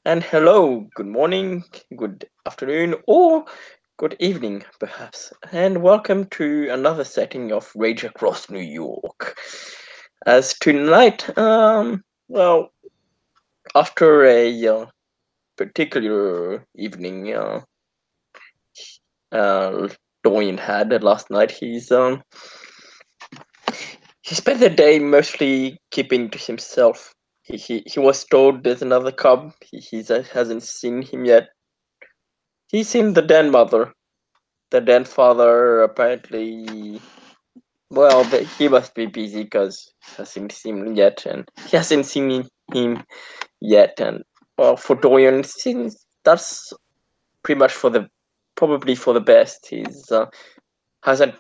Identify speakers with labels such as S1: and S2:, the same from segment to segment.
S1: And hello, good morning, good afternoon, or good evening, perhaps. And welcome to another setting of Rage Across New York. As tonight, after a particular evening uh, Dorian had last night, he spent the day mostly keeping to himself. He was told there's another cub. He hasn't seen him yet. He's seen the den mother. The den father apparently, he must be busy because he hasn't seen him yet, and he hasn't seen him yet. And for Dorian, since that's pretty much probably for the best. He's hasn't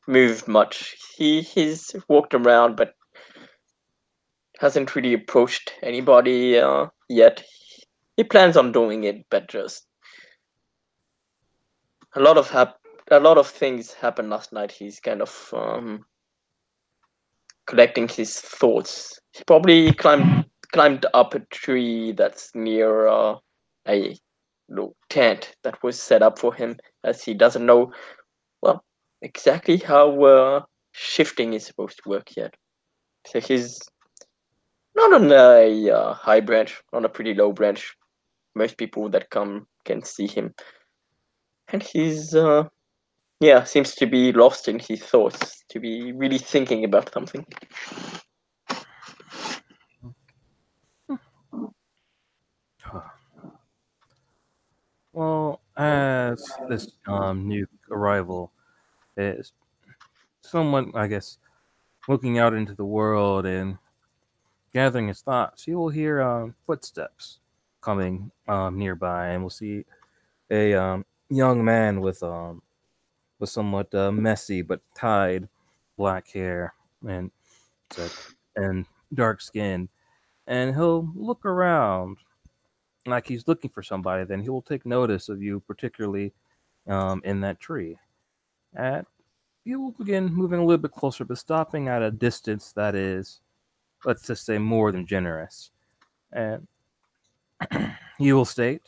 S1: moved much. He's walked around, but hasn't really approached anybody yet. He plans on doing it, but just a lot of a lot of things happened last night. He's kind of collecting his thoughts. He probably climbed up a tree that's near a little tent that was set up for him, as he doesn't know well exactly how shifting is supposed to work yet. So he's not on a high branch, on a pretty low branch. Most people that come can see him, and he's seems to be lost in his thoughts, to be really thinking about something.
S2: Well, as this new arrival is somewhat, I guess, looking out into the world and gathering his thoughts, you will hear footsteps coming nearby, and we'll see a young man with somewhat messy but tied black hair and such, and dark skin, and he'll look around like he's looking for somebody. Then he will take notice of you, particularly in that tree. And you will begin moving a little bit closer, but stopping at a distance that is, let's just say, more than generous. And he will state,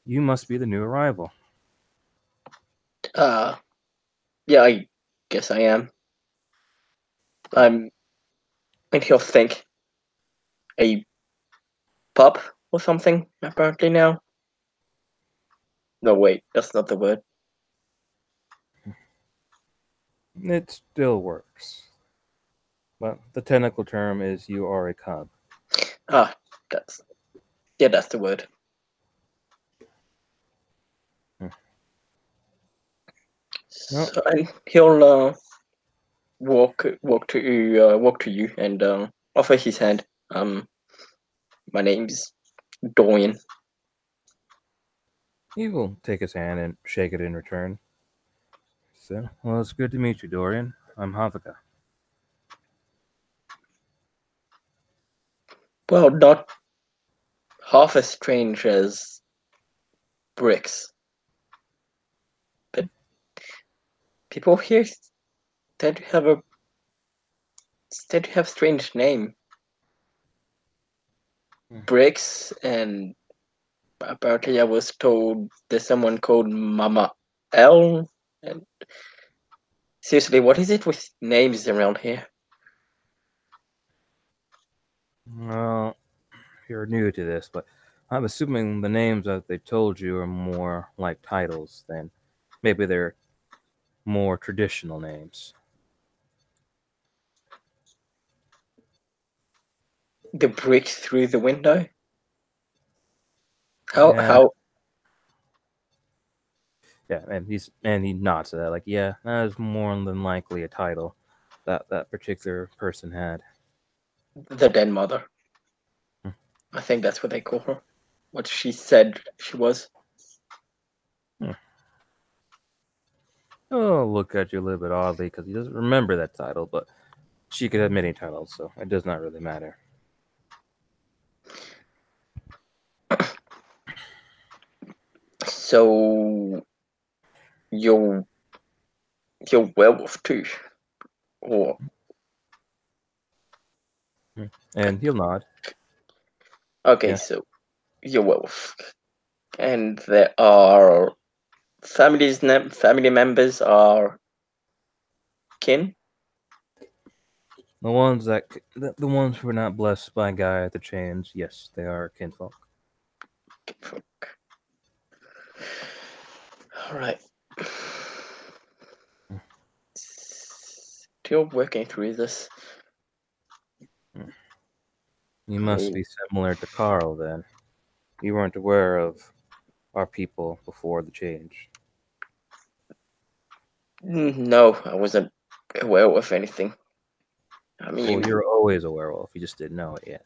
S2: "You must be the new arrival."
S1: Uh, yeah, I guess I am. I'm, and he'll think a pup or something. Apparently now. No, wait, that's not the word.
S2: It still works, but the technical term is you are a cub.
S1: Ah, that's that's the word.
S2: Hmm. No,
S1: So, and he'll walk to you and offer his hand. My name's Dorian.
S2: he will take his hand and shake it in return. So, well, it's good to meet you, Dorian. I'm Havaka.
S1: Well, not half as strange as bricks, but people here tend to have a tend to have strange name.
S2: Hmm.
S1: Bricks, and apparently I was told there's someone called Mama L. And seriously, what is it with names around here?
S2: Well, you're new to this, but I'm assuming the names that they told you are more like titles than maybe they're more traditional names.
S1: The bricks through the window? How
S2: Yeah,
S1: how
S2: yeah, and he nods to that, like, yeah, that is more than likely a title that that particular person had.
S1: the den mother?
S2: Hmm.
S1: I think that's what they call her. What she said she was.
S2: Hmm. Oh, look at you a little bit oddly because he doesn't remember that title, but she could have many titles, so it does not really matter.
S1: So you're you're werewolf too, or
S2: Hmm. And he'll nod.
S1: okay,
S2: Yeah.
S1: so your werewolf, and there are family members are kin.
S2: The ones who are not blessed by Gaia the chains, yes, they are kinfolk.
S1: All right. Still working through this.
S2: You must be similar to Carl then. You weren't aware of our people before the change.
S1: No, I wasn't aware of anything. I
S2: Well,
S1: mean,
S2: you're always a werewolf. You just didn't know it yet.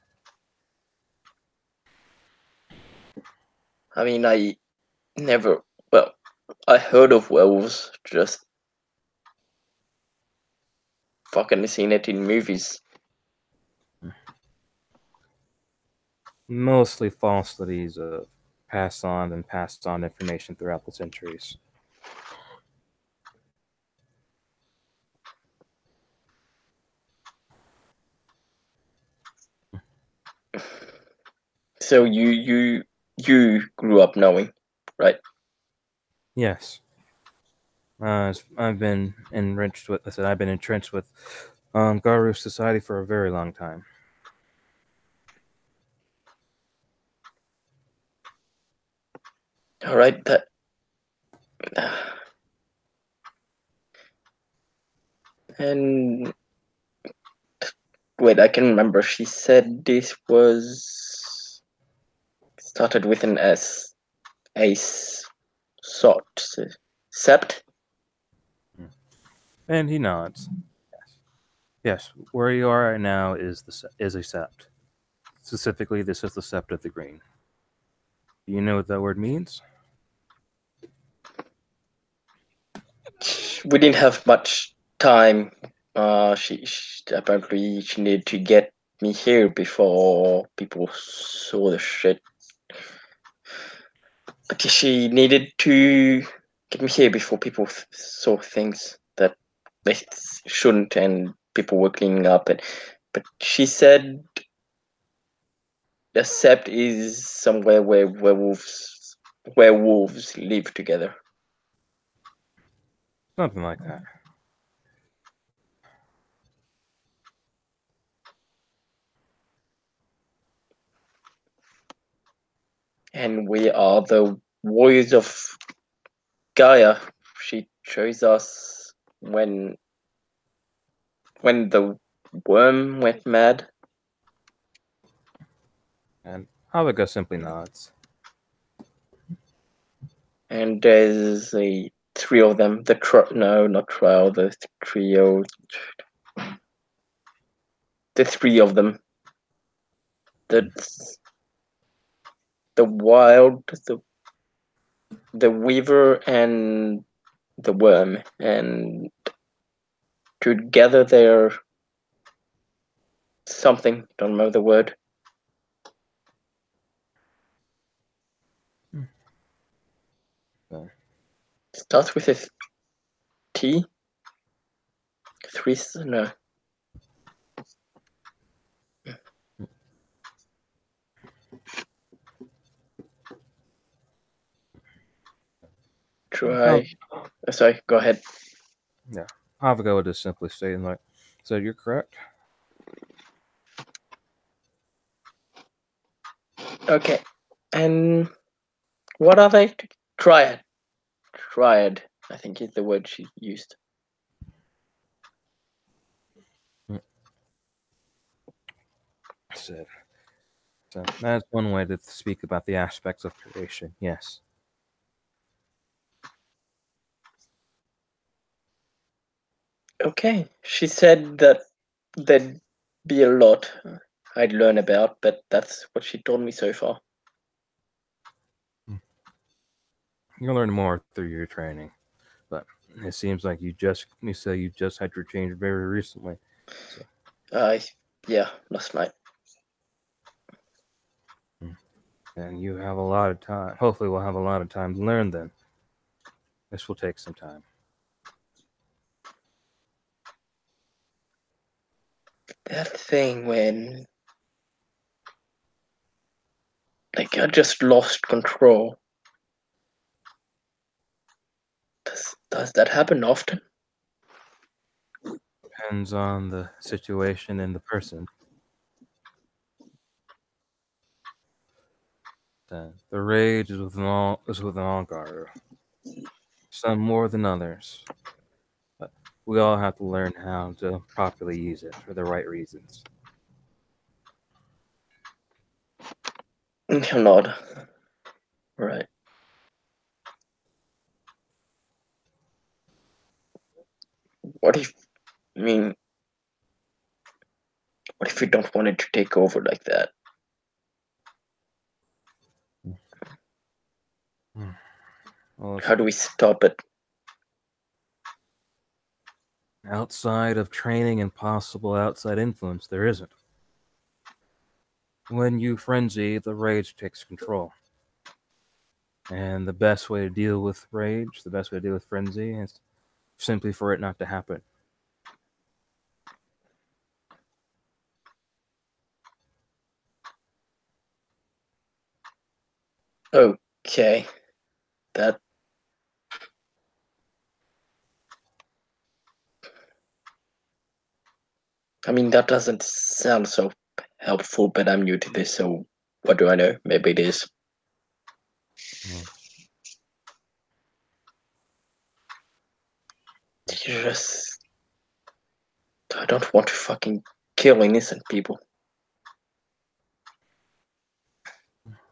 S1: I never. Well, I heard of werewolves, just fucking seen it in movies.
S2: Mostly false studies of passed on information throughout the centuries.
S1: So you grew up knowing, right?
S2: Yes. I've been enriched with. I said I've been entrenched with Garu society for a very long time.
S1: All right, that. And wait, I can remember. She said this was started with an S. Ace. Sort. Sept.
S2: And he nods. Yes. Yes. Where you are right now is a sept. Specifically, this is the sept of the green. Do you know what that word means?
S1: We didn't have much time. She apparently she needed to get me here before people saw the shit. But she needed to get me here before people saw things that they shouldn't, and people were cleaning up. But she said the sept is somewhere where werewolves live together.
S2: Something like that.
S1: And we are the warriors of Gaia. She chose us when the worm went mad.
S2: And Haviga simply nods.
S1: And there's three of them. No, not trial. The trio. The three of them. That's the wild, the weaver, and the worm, and together they're something. Don't remember the word.
S2: Okay.
S1: Starts with a T. Three. No. Try. Sorry. Go ahead.
S2: Yeah. Haviga would just simply say, like, so you're correct?
S1: Okay. And what are they? Triad. Triad, I think is the word she used.
S2: Said. So that's one way to speak about the aspects of creation, yes.
S1: Okay. She said that there'd be a lot I'd learn about, but that's what she told me so far.
S2: You'll learn more through your training. But it seems like you say you just had your change very recently. So.
S1: Yeah, last night.
S2: And you have a lot of time. Hopefully, we'll have a lot of time to learn then. This will take some time.
S1: That thing when Like, I just lost control. Does that happen often?
S2: Depends on the situation and the person. The rage is with all Garu. Some more than others. But we all have to learn how to properly use it for the right reasons.
S1: You're not. Right. What if, I mean, what if we don't want it to take over like that?
S2: Well,
S1: How do we stop it?
S2: outside of training and possible outside influence, there isn't. When you frenzy, the rage takes control. And the best way to deal with rage, the best way to deal with frenzy, is simply for it not to happen.
S1: Okay. That. I mean, that doesn't sound so helpful, but I'm new to this, so what do I know? Maybe it is.
S2: Mm.
S1: Just. I don't want to fucking kill innocent people.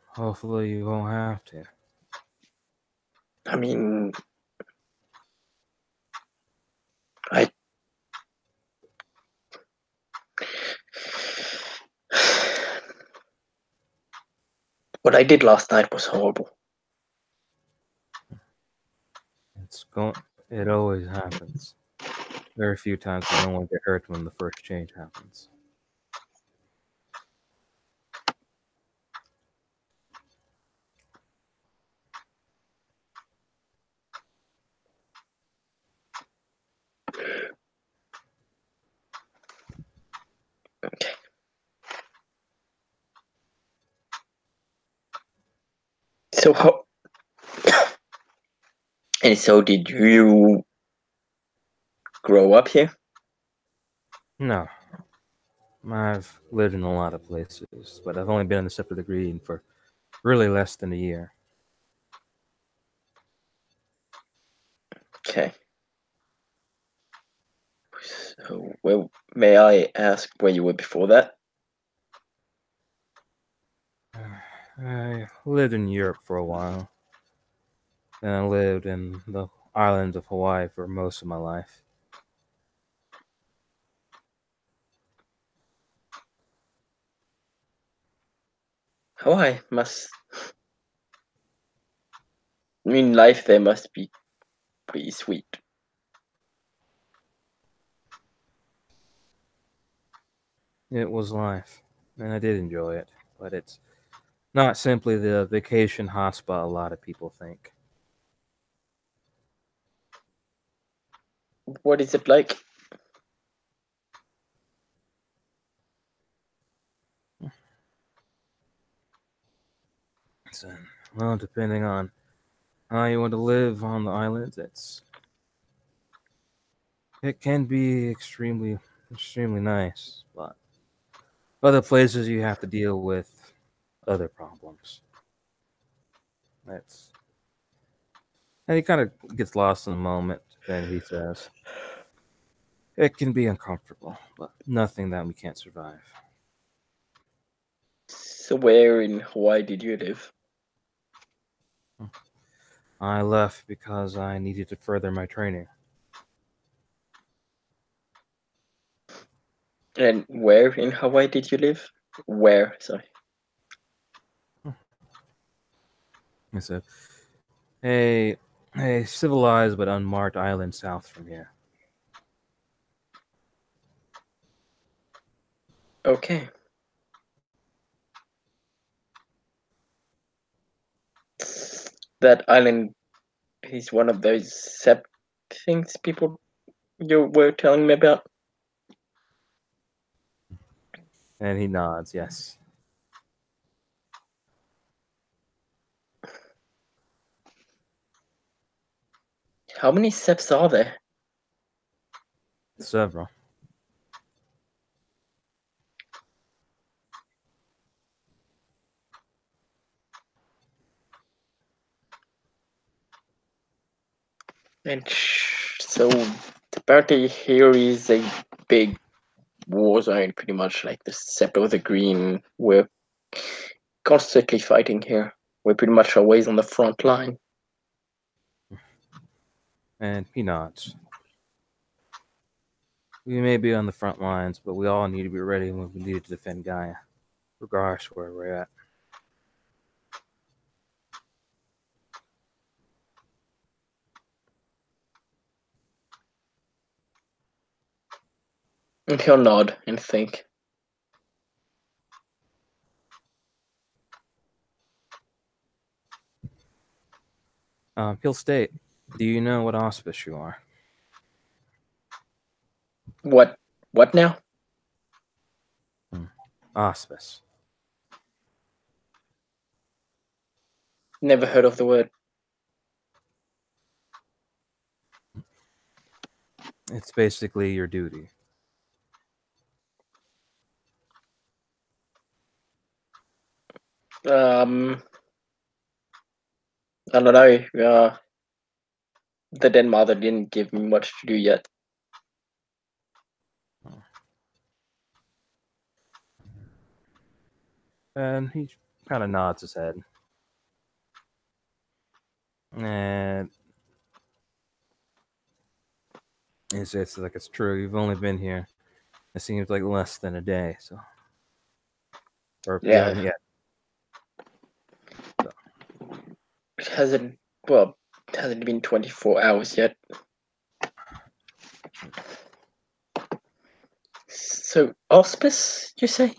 S2: Hopefully, you won't have to.
S1: I mean, I. What I did last night was horrible.
S2: It always happens. Very few times does no one get hurt when the first change happens.
S1: Okay. So how? And so did you grow up here?
S2: No. I've lived in a lot of places, but I've only been in the Scepter of the Green for really less than a year.
S1: Okay. So, well, may I ask where you were before that?
S2: I lived in Europe for a while. Then I lived in the islands of Hawaii for most of my life.
S1: Hawaii must. I mean, life there must be pretty sweet.
S2: It was life, and I did enjoy it, but it's not simply the vacation hotspot a lot of people think.
S1: What is it like?
S2: So, well, depending on how you want to live on the island, it can be extremely nice, but other places you have to deal with other problems. That's and he kind of gets lost in the moment. Then he says, "It can be uncomfortable, but nothing that we can't survive."
S1: So, where in Hawaii did you live?
S2: I left because I needed to further my training.
S1: And where in Hawaii did you live? Where? Sorry.
S2: I said, a civilized but unmarked island south from here.
S1: Okay. That island is one of those sept things people you were telling me about.
S2: And he nods, yes.
S1: How many steps are there?
S2: Several.
S1: And so apparently here is a big war zone, pretty much like the Scepter of the Green. We're constantly fighting here. We're pretty much always on the front line.
S2: And he nods. We may be on the front lines, but we all need to be ready when we need to defend Gaia, regardless where we're at.
S1: And he'll nod and think.
S2: He'll state, do you know what auspice you are?
S1: What now?
S2: Auspice.
S1: Never heard of the word.
S2: It's basically your duty.
S1: I don't know. The Den Mother didn't give me much to do yet.
S2: And he kind of nods his head. And he says, like, it's true. You've only been here, it seems like less than a day. So, or you
S1: Yeah.
S2: haven't yet. So.
S1: It hasn't been 24 hours yet. So, auspice, you say?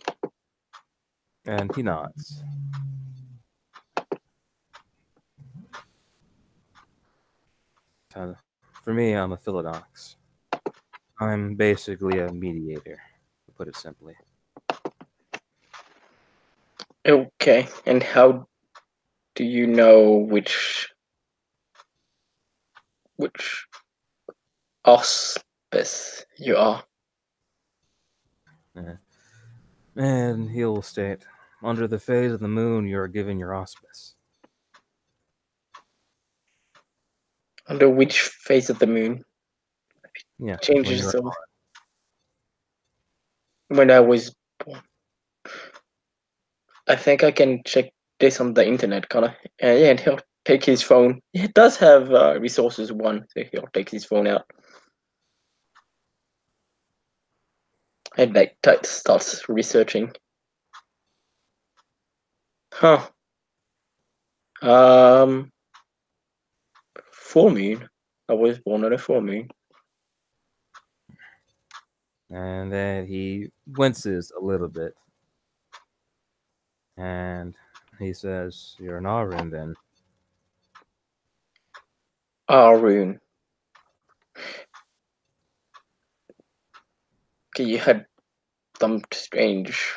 S2: And he nods. For me, I'm a Philodox. I'm basically a mediator, to put it simply.
S1: Okay, and how do you know which auspice you are?
S2: And he'll state, under the phase of the moon, you are given your auspice.
S1: Under which phase of the moon?
S2: Yeah,
S1: Changes when I was born. I think I can check this on the internet, kind of. Yeah, and he'll take his phone. It does have resources one, so he'll take his phone out and like starts researching. Huh. Full moon. I was born on a full moon.
S2: And then he winces a little bit. And he says, you're an Arun then.
S1: Arun. Okay, you had some strange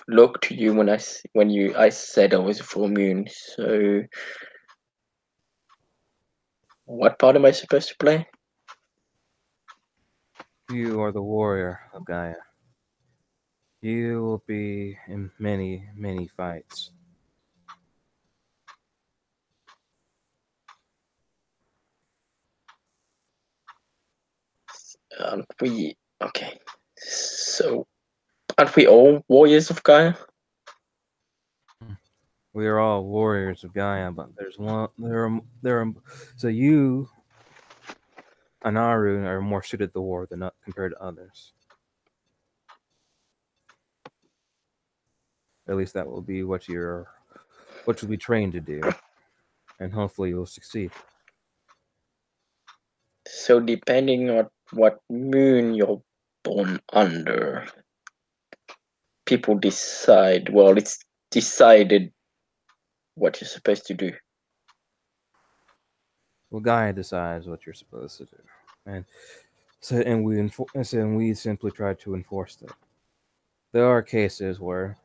S1: look to you when I said I was a full moon. So, what part am I supposed to play?
S2: You are the warrior of Gaia. You will be in many, many fights.
S1: Okay? So, aren't we all warriors of Gaia?
S2: We are all warriors of Gaia, but so you, Anaru, are more suited to war than compared to others. At least that will be what you'll be trained to do, and hopefully you'll succeed.
S1: So, depending on what moon you're born under, people decide. Well, it's decided what you're supposed to do.
S2: Well, Gaia decides what you're supposed to do, and we simply try to enforce that. There are cases where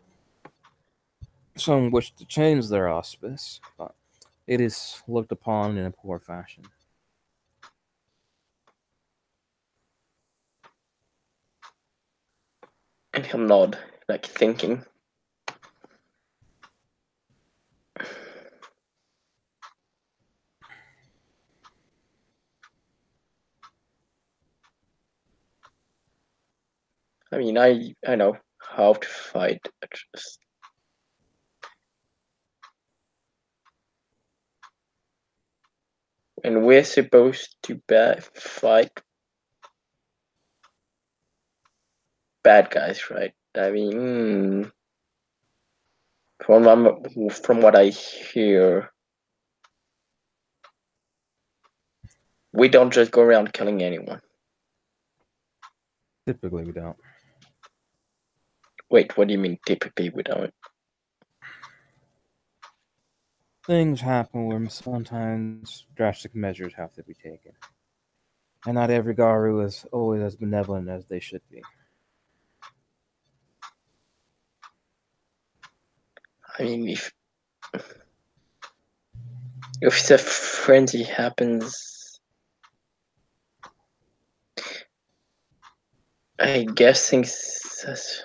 S2: some wish to change their auspice, but it is looked upon in a poor fashion.
S1: And he'll nod, like thinking. I mean, I know how to fight. And we're supposed to fight bad guys, right? I mean, from what I hear, we don't just go around killing anyone.
S2: Typically, we don't.
S1: Wait, what do you mean typically we don't?
S2: Things happen where sometimes drastic measures have to be taken. And not every Garu is always as benevolent as they should be.
S1: I mean, if the frenzy happens, I guess things.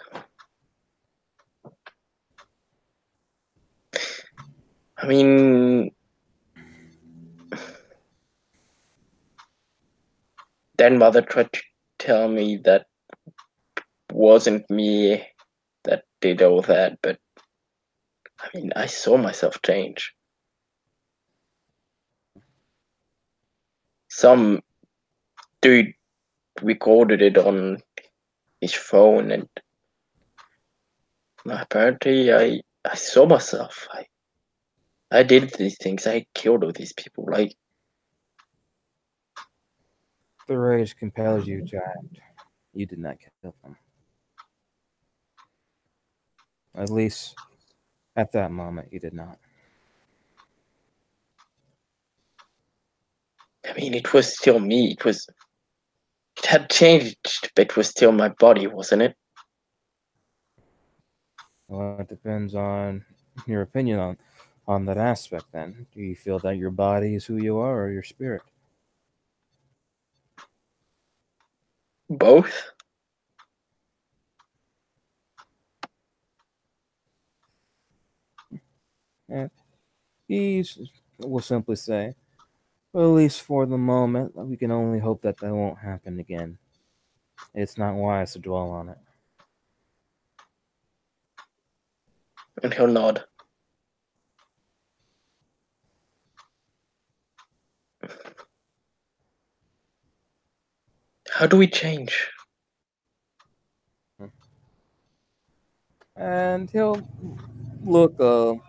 S1: I mean, then mother tried to tell me that wasn't me that did all that, but I mean, I saw myself change. Some dude recorded it on his phone, and apparently I saw myself. I did these things. I killed all these people. Like,
S2: The rage compels you to act. You did not kill them. At least at that moment, you did not.
S1: I mean, it was still me. It had changed, but it was still my body, wasn't it?
S2: Well, it depends on your opinion on that aspect. Then, do you feel that your body is who you are, or your spirit?
S1: Both.
S2: And he will simply say, well, at least for the moment, we can only hope that that won't happen again. It's not wise to dwell on it.
S1: And he'll nod. How do we change?
S2: And he'll look a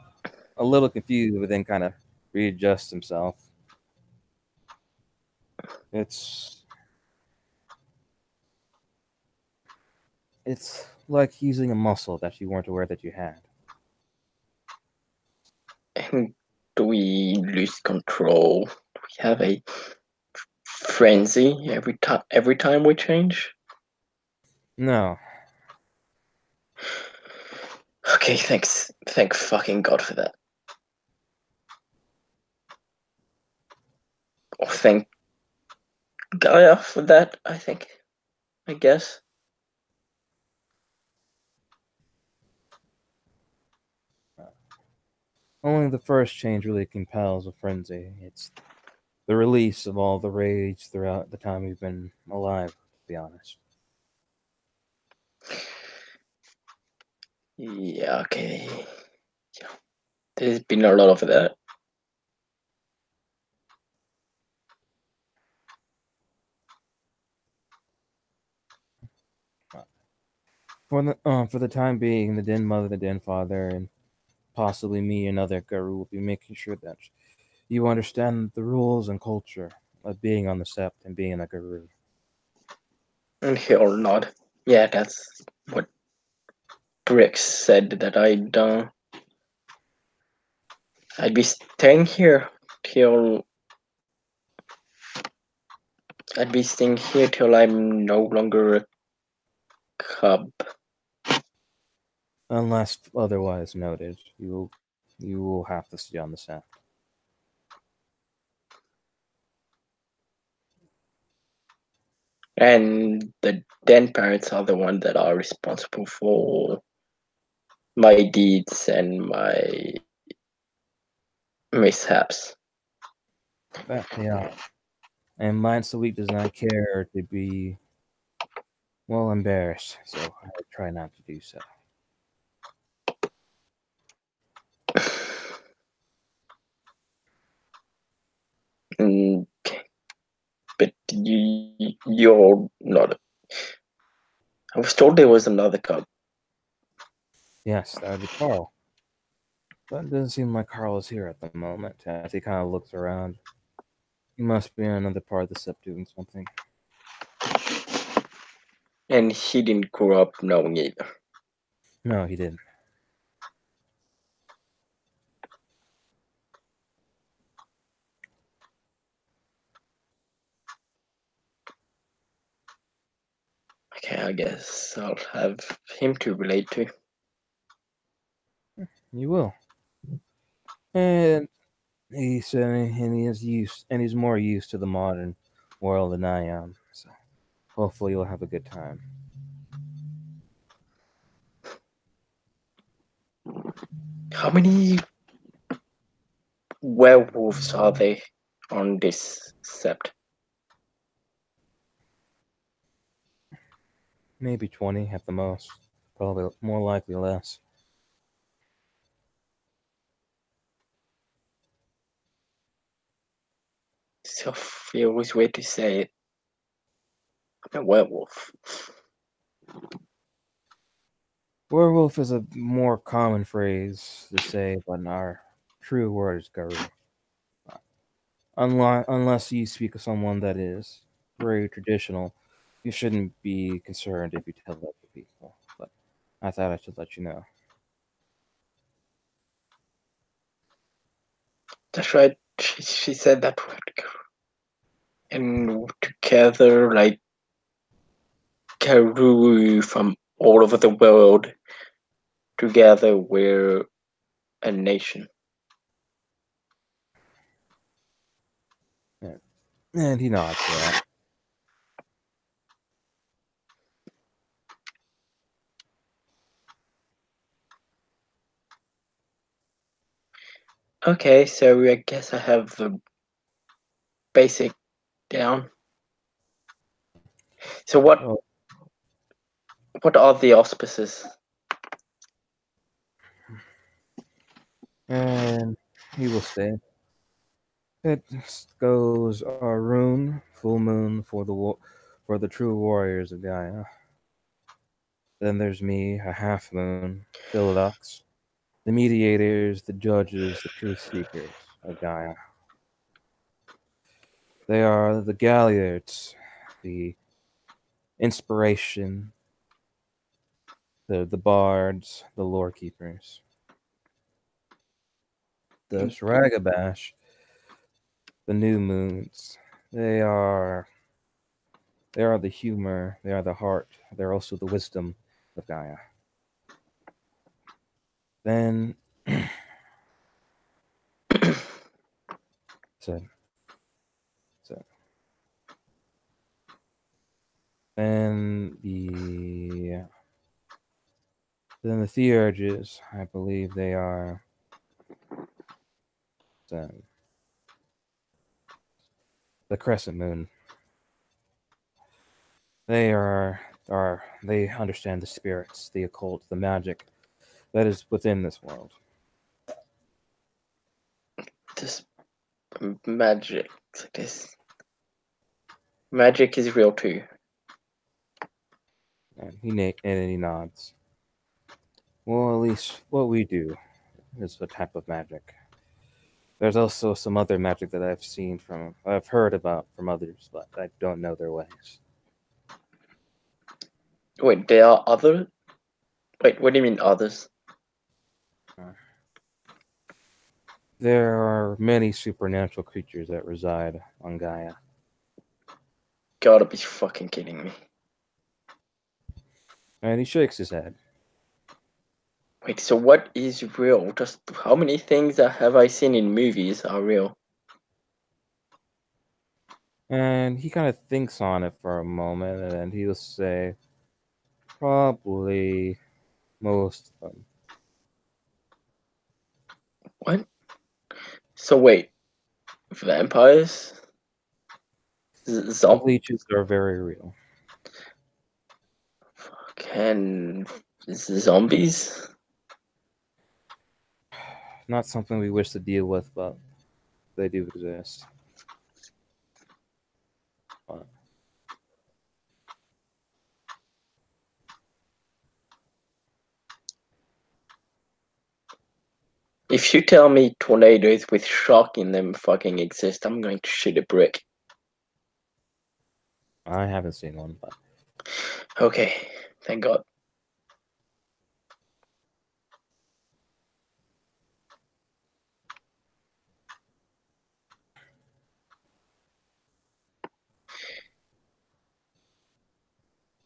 S2: little confused, but then kind of readjust himself. It's like using a muscle that you weren't aware that you had.
S1: And do we lose control? Do we have a frenzy every time we change?
S2: No,
S1: Okay, thanks. Thank fucking God for that. Or thank Gaia for that, I think. I guess.
S2: only the first change really compels a frenzy. It's the release of all the rage throughout the time we've been alive, to be honest.
S1: Yeah, okay. Yeah. There's been a lot of that.
S2: For the time being, the Den Mother, the Den Father, and possibly me and other Garu will be making sure that you understand the rules and culture of being on the Sept and being a Garu.
S1: And he'll nod. Yeah, that's what Brick said that I'd be staying here till I'd be staying here till I'm no longer a cub.
S2: Unless otherwise noted, you will have to stay on the Sept.
S1: And the den parents are the ones that are responsible for my deeds and my mishaps.
S2: But, yeah. And Mind So Weak does not care to be, well, embarrassed, so I try not to do so.
S1: Mm, but you're not. I was told there was another cub.
S2: Yes, that would be Carl. But it doesn't seem like Carl is here at the moment, as he kind of looks around. He must be in another part of the SIP doing something.
S1: And he didn't grow up knowing either.
S2: No, he didn't.
S1: Okay, I guess I'll have him to relate to.
S2: You will. And he's more used to the modern world than I am. So hopefully you'll have a good time.
S1: How many werewolves are there on this sept?
S2: Maybe 20 at the most. Probably more likely less.
S1: So he always way to say it. I'm a werewolf.
S2: Werewolf is a more common phrase to say, but our true word is Garou. Unless you speak of someone that is very traditional, you shouldn't be concerned if you tell that to people. But I thought I should let you know.
S1: That's right. She said that word. And together, like Karoo from all over the world, together we're a nation.
S2: And he nods to that.
S1: Okay, so I guess I have the basic down. So
S2: Oh,
S1: what are the auspices?
S2: and he will stay. It goes Arun, full moon for the true warriors of Gaia. Then there's me, a half moon, Philodux, the mediators, the judges, the truth seekers of Gaia. They are the Galliards, the inspiration, the bards, the lore keepers. The Shragabash, the new moons. They are the humor, they are the heart, they're also the wisdom of Gaia. Then so, so then the Theurges, I believe they are the crescent moon. They understand the spirits, the occult, the magic that is within this world.
S1: This magic. This magic is real too.
S2: And he nods. Well, at least what we do is a type of magic. There's also some other magic that I've heard about from others, but I don't know their ways.
S1: Wait, there are other. Wait, what do you mean others?
S2: There are many supernatural creatures that reside on Gaia.
S1: Gotta be fucking kidding me.
S2: And he shakes his head.
S1: Wait, so what is real? Just how many things have I seen in movies are real?
S2: And he kind of thinks on it for a moment, and he'll say, probably most of them.
S1: What? So wait, vampires?
S2: The leeches are very real.
S1: Fucking zombies?
S2: Not something we wish to deal with, but they do exist. But
S1: If you tell me tornadoes with shock in them fucking exist, I'm going to shoot a brick.
S2: I haven't seen one, but
S1: Okay, thank God.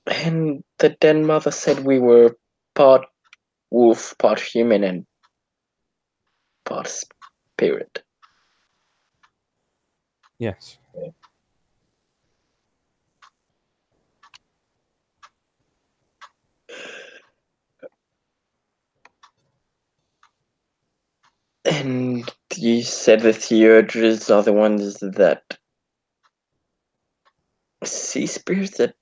S1: And the den mother said we were part wolf, part human, and part spirit.
S2: yes.
S1: And you said the Theurges are the ones that see spirits, that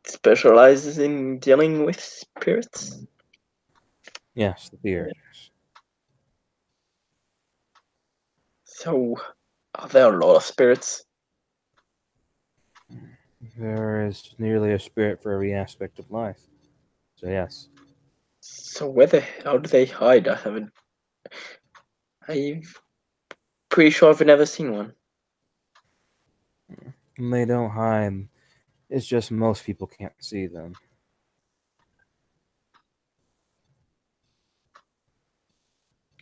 S1: specializes in dealing with spirits?
S2: Yes, the theaters.
S1: So, are there a lot of spirits?
S2: There is nearly a spirit for every aspect of life. So yes.
S1: So where the hell do they hide? I'm pretty sure I've never seen one.
S2: And they don't hide. It's just most people can't see them.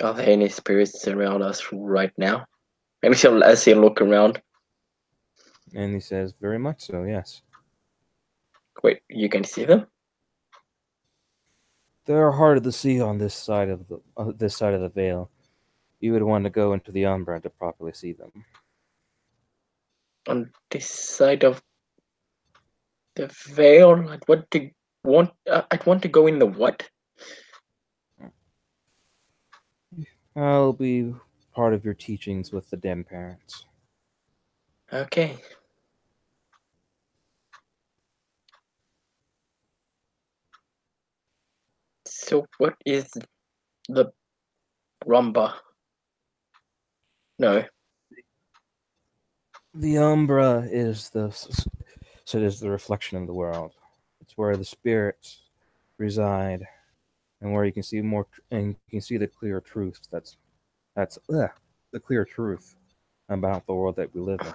S1: Are there any spirits around us right now? Maybe as you look around.
S2: And he says, very much so, yes.
S1: Wait, you can see them?
S2: They're harder to see on this side of the veil. You would want to go into the Umbra to properly see them.
S1: On this side of the veil? I'd want to go in the what?
S2: I'll be part of your teachings with the Den parents.
S1: Okay. So what is the Rumba? No.
S2: The Umbra is the reflection of the world. It's where the spirits reside, and where you can see more, and you can see the clear truth. The clear truth about the world that we live in.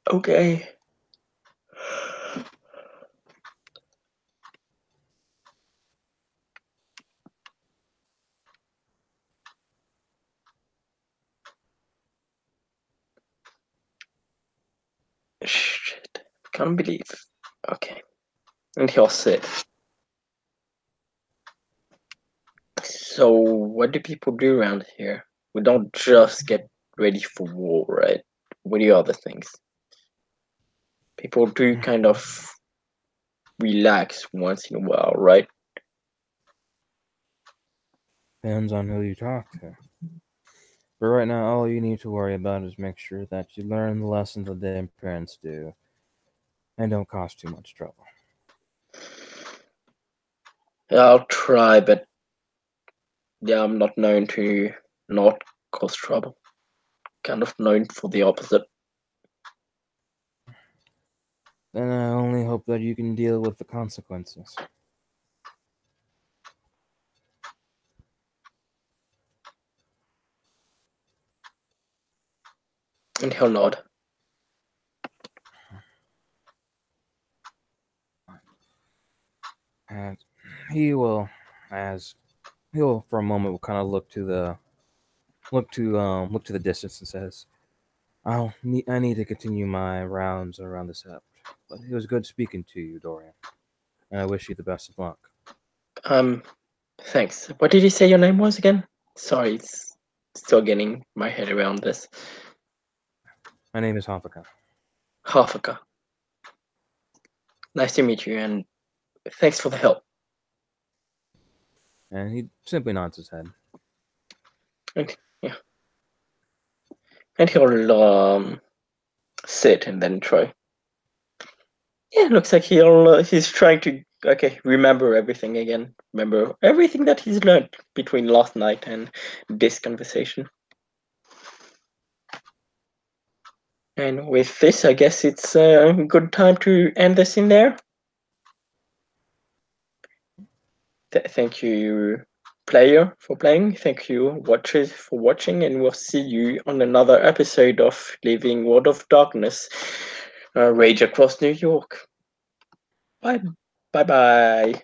S1: Okay. Shit. Can't believe. Okay. And he'll sit. So what do people do around here? We don't just get ready for war, right? What do other things? People do kind of relax once in a while, right?
S2: Depends on who you talk to. But right now, all you need to worry about is make sure that you learn the lessons that the parents do, and don't cause too much trouble.
S1: I'll try, but yeah, I'm not known to not cause trouble. Kind of known for the opposite.
S2: Then I only hope that you can deal with the consequences.
S1: And he'll nod.
S2: And he will, for a moment, will kind of look to the distance and says, I need to continue my rounds around this sept. But it was good speaking to you, Dorian. And I wish you the best of luck.
S1: Thanks. What did you say your name was again? Sorry, it's still getting my head around this.
S2: My name is Hafaka.
S1: Hafaka. Nice to meet you, and thanks for the help.
S2: And he simply nods his head.
S1: And he'll sit and then try. Yeah, looks like he's trying to remember everything again. Remember everything that he's learned between last night and this conversation. And with this, I guess it's a good time to end this in there. Thank you, player, for playing. Thank you, watchers, for watching, and we'll see you on another episode of Living World of Darkness, Rage Across New York. Bye. Bye-bye.